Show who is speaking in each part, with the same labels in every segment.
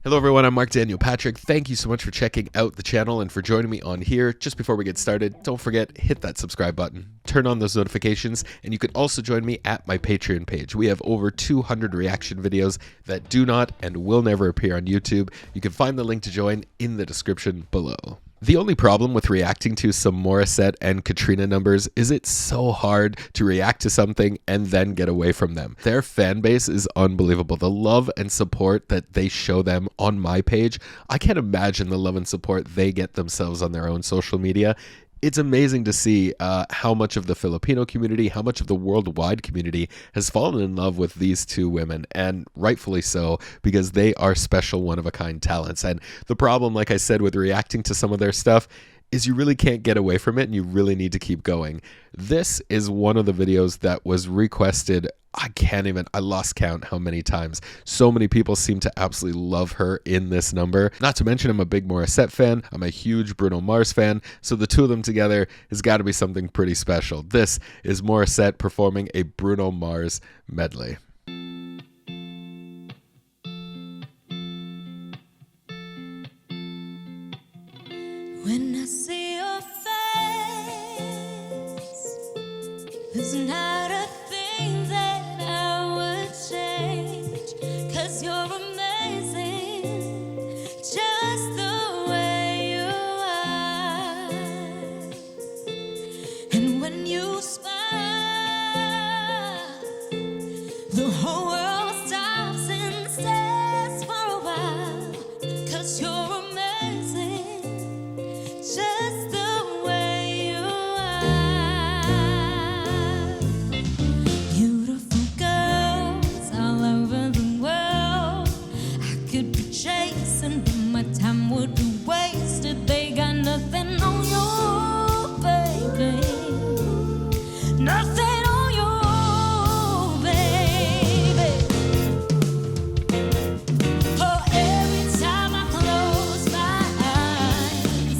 Speaker 1: Hello everyone, I'm Mark Daniel Patrick. Thank you so much for checking out the channel and for joining me on here. Just before we get started, don't forget, hit that subscribe button, turn on those notifications, and you can also join me at my Patreon page. We have over 200 reaction videos that do not and will never appear on YouTube. You can find the link to join in the description below. The only problem with reacting to some Morissette and Katrina numbers is it's so hard to react to something and then get away from them. Their fan base is unbelievable. The love and support that they show them on my page, I can't imagine the love and support they get themselves on their own social media. It's amazing to see how much of the Filipino community, how much of the worldwide community has fallen in love with these two women, and rightfully so, because they are special, one-of-a-kind talents. And the problem, like I said, with reacting to some of their stuff is you really can't get away from it, and you really need to keep going. This is one of the videos that was requested. I lost count how many times. So many people seem to absolutely love her in this number. Not to mention I'm a big Morissette fan. I'm a huge Bruno Mars fan. So the two of them together has got to be something pretty special. This is Morissette performing a Bruno Mars medley.
Speaker 2: When I see your face, there's not a thing that I would change, 'cause you're amazing, just the way you are. And when you smile, the whole world stops and stares for a while, 'cause you're just the way you are. Beautiful girls all over the world I could be chasing, but my time would be wasted. They got nothing on you, baby. Nothing on you, baby. Oh, every time I close my eyes,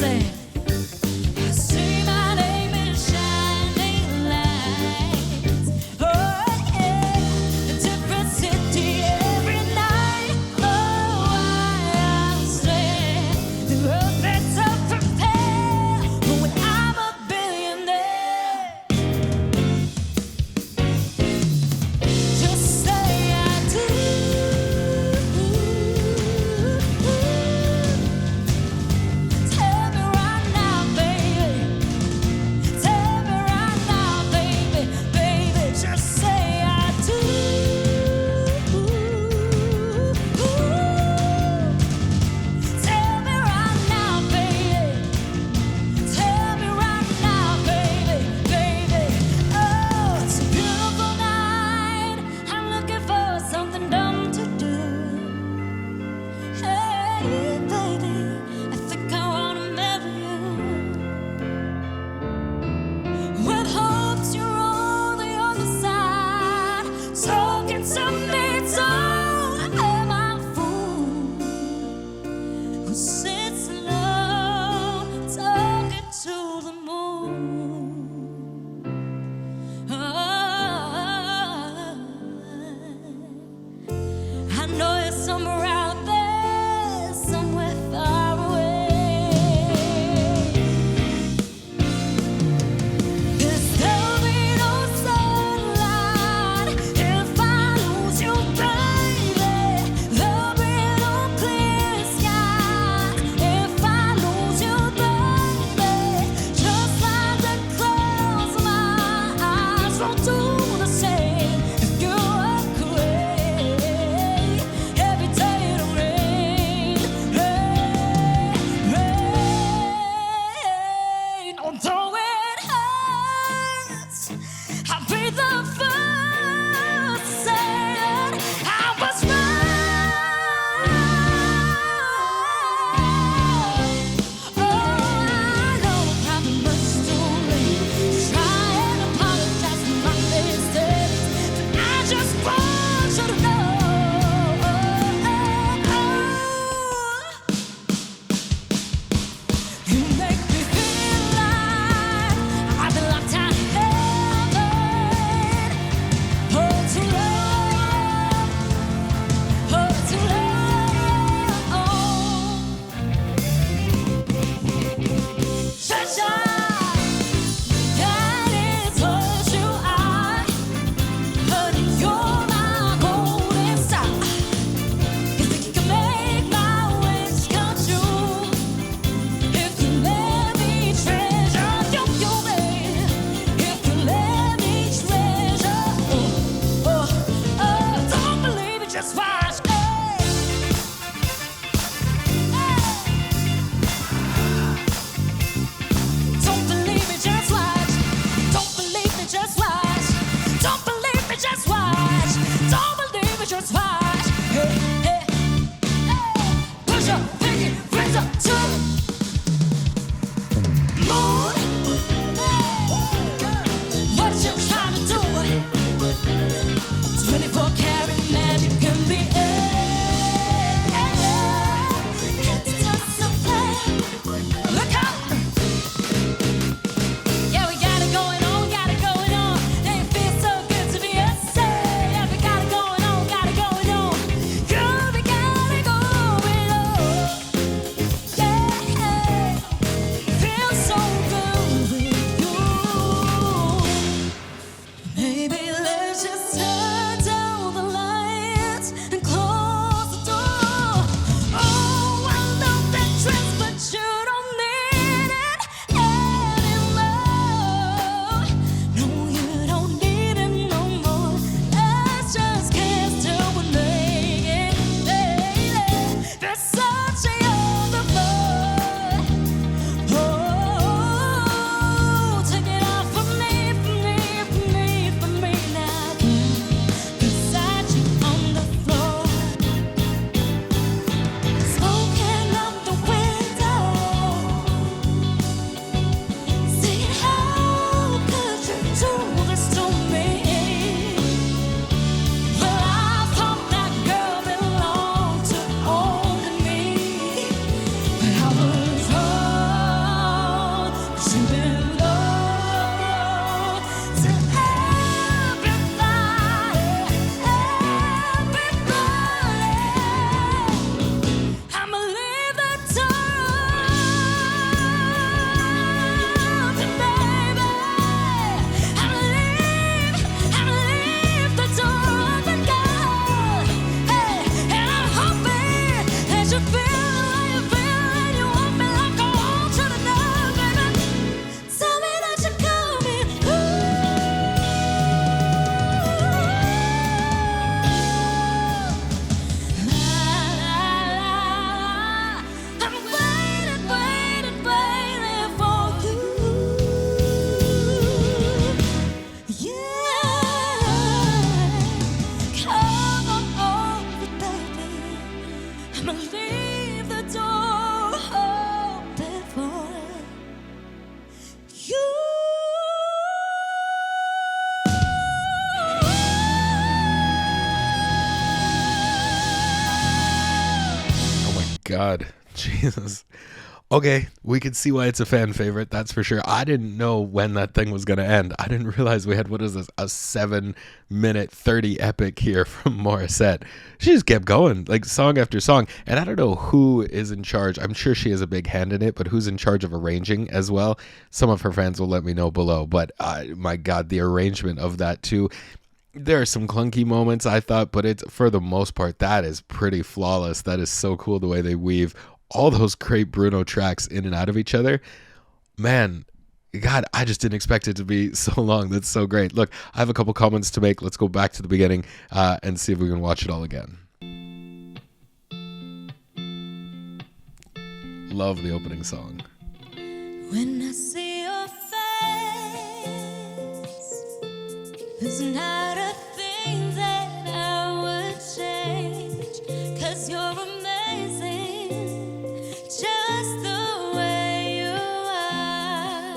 Speaker 2: just watch. Hey. Don't believe me, just watch. Don't believe me, just watch. Don't believe me, just watch. Don't believe me, just watch. Hey, hey, hey. Push your pinky rings up to the moon. What you trying to do? 24 karat magic can be it's just a play. Look out! Yeah, we got it going on, got it going on. It feels so good to be us. Yeah, we got it going on, got it going on. Girl, we got it going on. Yeah, feels so good with you. Maybe let's just turn down the lights and close the door. Oh, I love that dress, but you don't need it anymore. No, you don't need it no more. Let's just kiss till we're naked, baby. Versace on the floor. Oh, take it off for me, for me, for me, for me now. Versace on the floor. Smoking out the window. Saying, how could you do this to me? Well, I thought that girl belonged to only me. But I was wrong. She belonged to everybody. I'ma leave the door open, baby. I'ma leave the door open, girl. Hey, and I'm hoping that you feel the way you feel and you want me like I want you to know, baby. Tell me that you're coming. I'm waiting, waiting, waiting for you. Yeah, come on over, baby. I'ma leave the door open for you.
Speaker 1: Oh my God. Jesus. Okay, we can see why it's a fan favorite, that's for sure. I didn't know when that thing was going to end. I didn't realize we had, what is this, a 7-minute 30 epic here from Morissette. She just kept going, like song after song. And I don't know who is in charge. I'm sure she has a big hand in it, but who's in charge of arranging as well? Some of her fans will let me know below. But my God, the arrangement of that too. There are some clunky moments, I thought, but it's for the most part, that is pretty flawless. That is so cool the way they weave all those great Bruno tracks in and out of each other. Man, God, I just didn't expect it to be so long. That's so great. Look, I have a couple comments to make. Let's go back to the beginning and see if we can watch it all again. Love the opening song.
Speaker 2: When I see your face, there's not a thing that I would change. 'Cause you're amazing, just the way you are.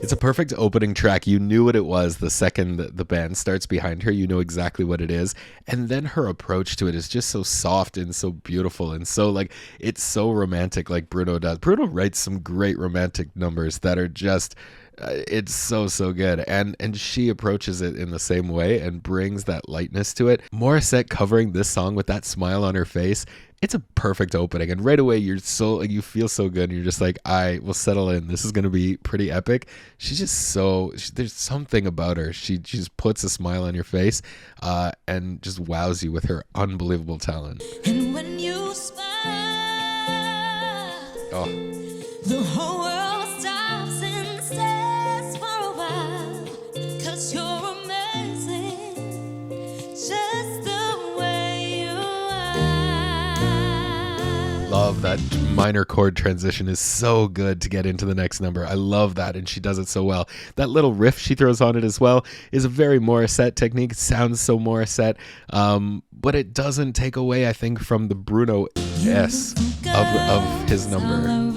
Speaker 1: It's a perfect opening track. You knew what it was the second the band starts behind her. You know exactly what it is. And then her approach to it is just so soft and so beautiful and so like it's so romantic like Bruno does. Bruno writes some great romantic numbers that are just it's so good, and she approaches it in the same way and brings that lightness to it. Morissette covering this song with that smile on her face, it's a perfect opening, and right away you feel so good and you're just like, I will settle in, this is going to be pretty epic. She's just there's something about her. She just puts a smile on your face and just wows you with her unbelievable talent.
Speaker 2: And when you smile, the whole world stops and stares for a while. 'Cause you're amazing, just the way
Speaker 1: love that minor chord transition is so good to get into the next number. I love that, and she does it so well. That little riff she throws on it as well is a very Morissette technique. It sounds so Morissette, but it doesn't take away, I think, from the Bruno S of his number.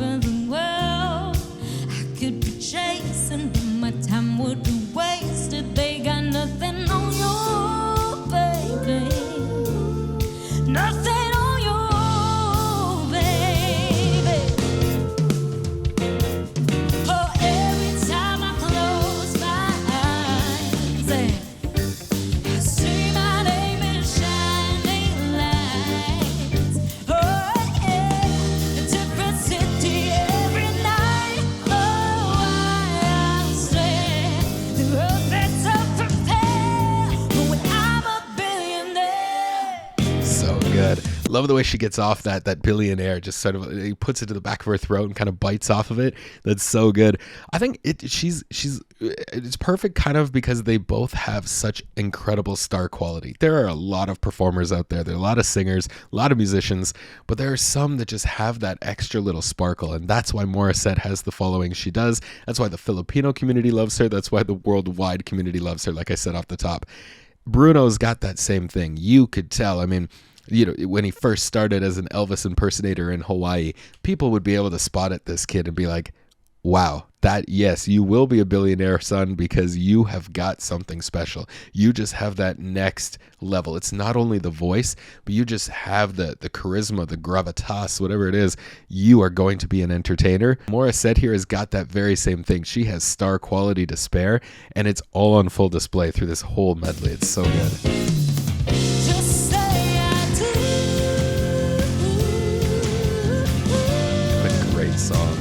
Speaker 1: Love the way she gets off that billionaire, just sort of he puts it to the back of her throat and kind of bites off of it. That's so good. I think it's perfect kind of because they both have such incredible star quality. There are a lot of performers out there. There are a lot of singers, a lot of musicians, but there are some that just have that extra little sparkle, and that's why Morissette has the following she does. That's why the Filipino community loves her. That's why the worldwide community loves her, like I said off the top. Bruno's got that same thing. You could tell. I mean, you know, when he first started as an Elvis impersonator in Hawaii, people would be able to spot at this kid and be like, wow, yes, you will be a billionaire, son, because you have got something special. You just have that next level. It's not only the voice, but you just have the charisma, the gravitas, whatever it is. You are going to be an entertainer. Morissette here has got that very same thing. She has star quality to spare, and it's all on full display through this whole medley. It's so good. Song.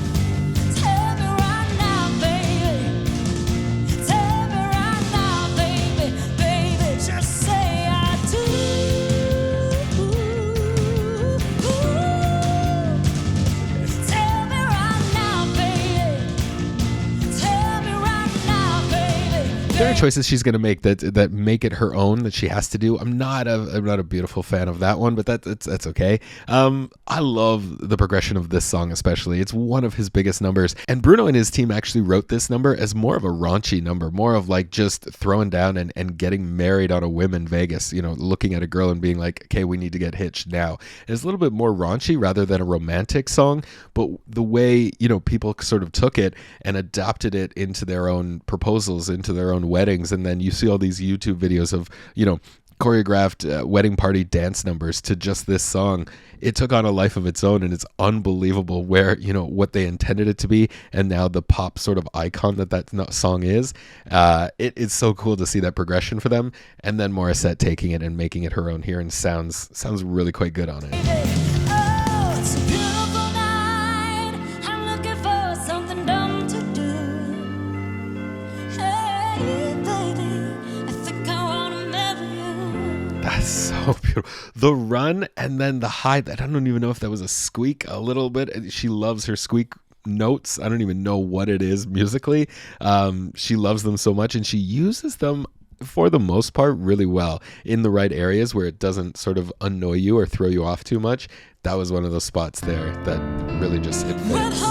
Speaker 2: Tell me right now, baby. Tell me right now, baby. Baby, just say I do. Tell me right now, baby. Tell me right now, baby.
Speaker 1: There are choices she's going to make that make it her own, that she has to do. I'm not a beautiful fan of that one, but that's okay. I love the progression of this song especially. It's one of his biggest numbers, and Bruno and his team actually wrote this number as more of a raunchy number, more of like just throwing down and getting married on a whim in Vegas, you know, looking at a girl and being like, okay, we need to get hitched now. And it's a little bit more raunchy rather than a romantic song, but the way, you know, people sort of took it and adopted it into their own proposals, into their own weddings, and then you see all these YouTube videos of, you know, choreographed wedding party dance numbers to just this song. It took on a life of its own, and it's unbelievable where, you know, what they intended it to be, and now the pop sort of icon that song is. It's so cool to see that progression for them, and then Morissette taking it and making it her own here, and sounds really quite good on it. That's so beautiful. The run and then the high, I don't even know if that was a squeak a little bit. She loves her squeak notes. I don't even know what it is musically. She loves them so much, and she uses them for the most part really well in the right areas where it doesn't sort of annoy you or throw you off too much. That was one of those spots there that really just it fits.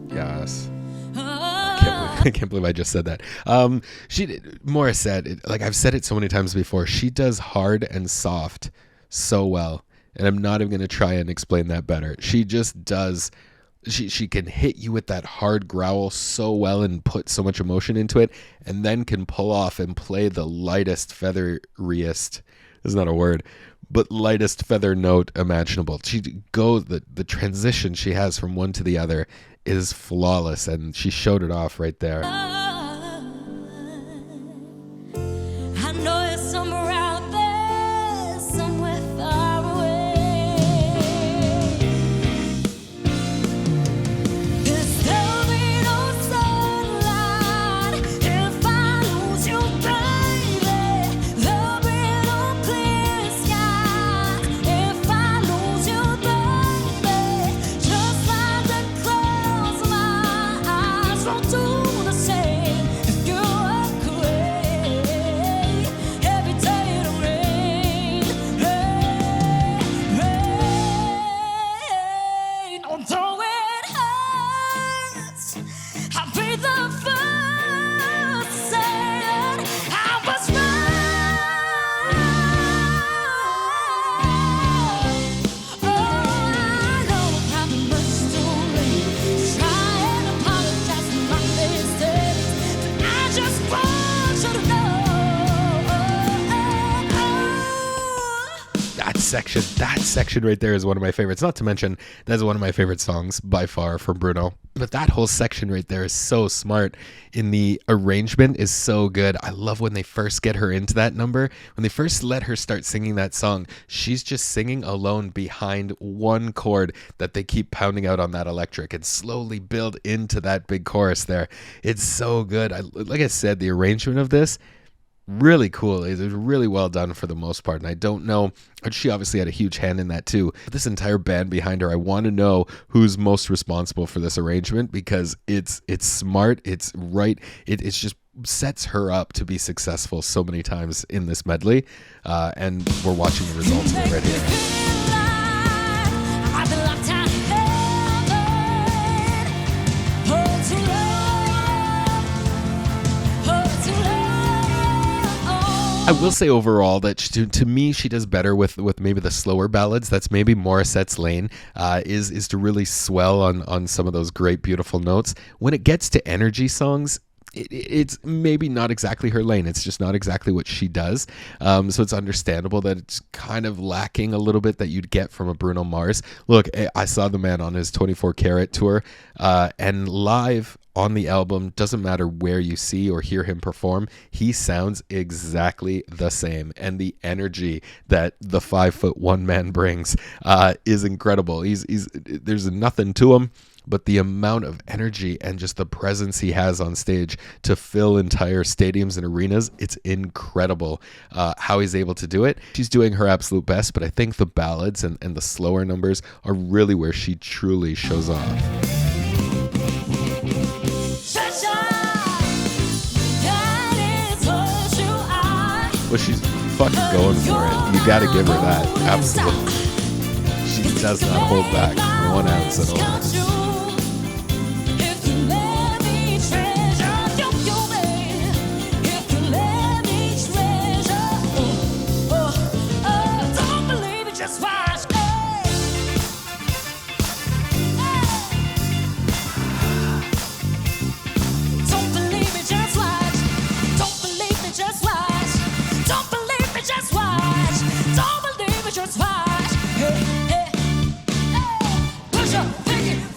Speaker 1: Yes. I can't believe I just said that. Morissette, like I've said it so many times before, she does hard and soft so well. And I'm not even going to try and explain that better. She just does. She can hit you with that hard growl so well and put so much emotion into it, and then can pull off and play the lightest, featheriest, is not a word, but lightest feather note imaginable. She goes, the transition she has from one to the other is flawless, and she showed it off right there.
Speaker 2: I know it's somewhere out there, somewhere far away. There'll be no sunlight if I lose you, baby. There'll be no clear sky if I lose you, baby. Just
Speaker 1: section right there is one of my favorites. Not to mention, that's one of my favorite songs by far from Bruno. But that whole section right there is so smart, and the arrangement is so good. I love when they first get her into that number. When they first let her start singing that song, she's just singing alone behind one chord that they keep pounding out on that electric and slowly build into that big chorus there. It's so good. Like I said, the arrangement of this, really cool. It's really well done for the most part, and I don't know, she obviously had a huge hand in that too, but this entire band behind her, I want to know who's most responsible for this arrangement, because it's smart, it's right, it's just sets her up to be successful so many times in this medley, and we're watching the results of it right here. I will say overall that to me, she does better with maybe the slower ballads. That's maybe Morissette's lane, is to really swell on some of those great, beautiful notes. When it gets to energy songs, it's maybe not exactly her lane. It's just not exactly what she does. So it's understandable that it's kind of lacking a little bit that you'd get from a Bruno Mars. Look, I saw the man on his 24 Karat tour, and live on the album, doesn't matter where you see or hear him perform, he sounds exactly the same. And the energy that the 5'1" man brings is incredible. There's nothing to him, but the amount of energy and just the presence he has on stage to fill entire stadiums and arenas, it's incredible how he's able to do it. She's doing her absolute best, but I think the ballads and the slower numbers are really where she truly shows off. Well, she's fucking going for it. You gotta give her that. Absolutely. She does not hold back 1 ounce at all.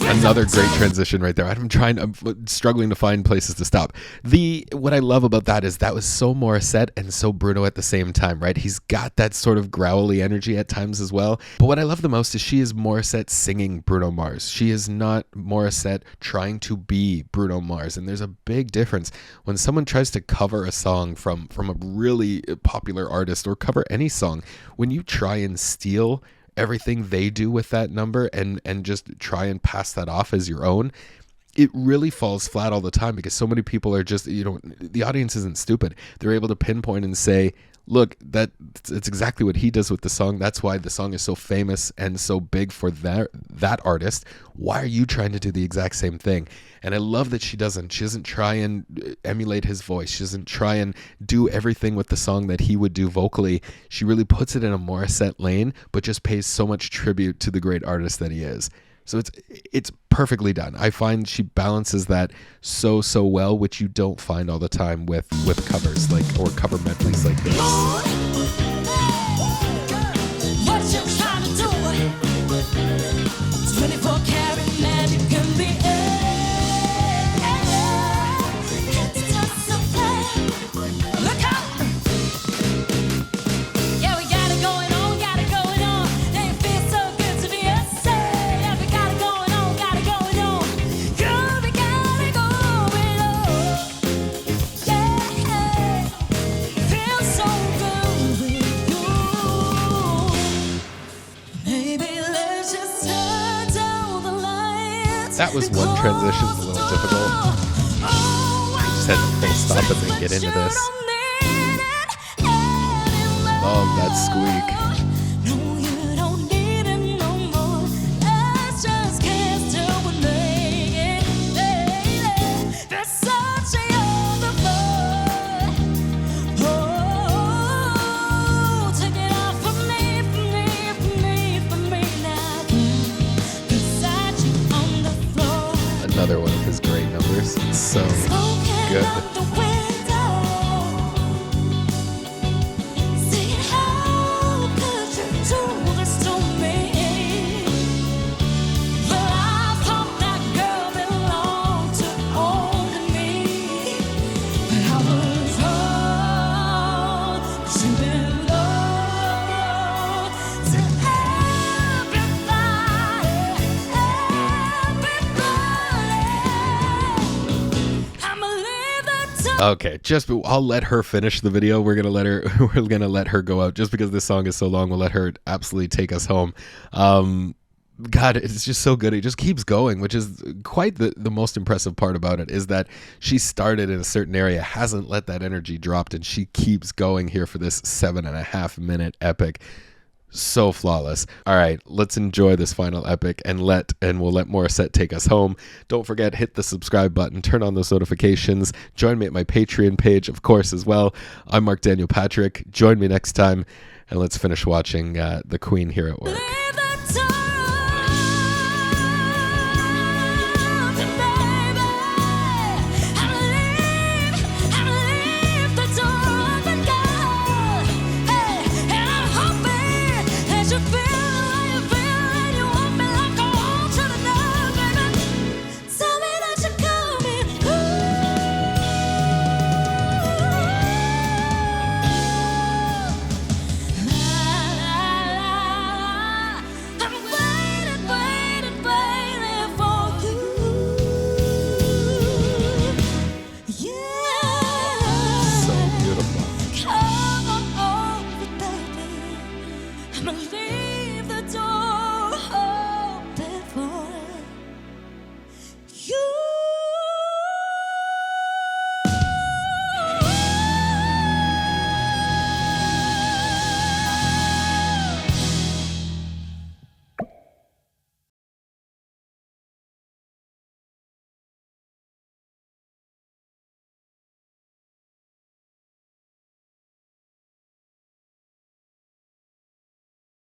Speaker 1: Another great transition right there. I'm struggling to find places to stop. What I love about that is that was so Morissette and so Bruno at the same time, right? He's got that sort of growly energy at times as well. But what I love the most is she is Morissette singing Bruno Mars. She is not Morissette trying to be Bruno Mars. And there's a big difference when someone tries to cover a song from a really popular artist, or cover any song. When you try and steal everything they do with that number and just try and pass that off as your own, it really falls flat all the time, because so many people are just, the audience isn't stupid. They're able to pinpoint and say, look, it's exactly what he does with the song. That's why the song is so famous and so big for that artist. Why are you trying to do the exact same thing? And I love that she doesn't try and emulate his voice. She doesn't try and do everything with the song that he would do vocally. She really puts it in a Morissette lane, but just pays so much tribute to the great artist that he is. So it's perfectly done. I find she balances that so well, which you don't find all the time with covers or cover medleys like this. What you trying to do? 24 karat magic can be look out! Yeah, we got it going on. It feels so good to be us. Yeah, we got it going on. Girl, we got it going on. Yeah, feels so good with you. Maybe let's just turn down the lights. That was one transition, a little difficult. Had to full stop and then get into this. Love that squeak. No, you don't need it no more. Let's just kiss till we make it. There's such a overflow. Oh, take it off for me now. Beside you on the floor. Another one of his great numbers. So good. See how could you do Okay, I'll let her finish the video. We're gonna let her go out just because this song is so long. We'll let her absolutely take us home. God, it's just so good. It just keeps going, which is quite the most impressive part about it, is that she started in a certain area, hasn't let that energy drop, and she keeps going here for this 7.5 minute epic. So flawless. All right, let's enjoy this final epic and we'll let Morissette take us home. Don't forget, hit the subscribe button, turn on those notifications, join me at my Patreon page, of course, as well. I'm Marc Daniel Patrick. Join me next time, and let's finish watching the Queen here at work.
Speaker 2: Believe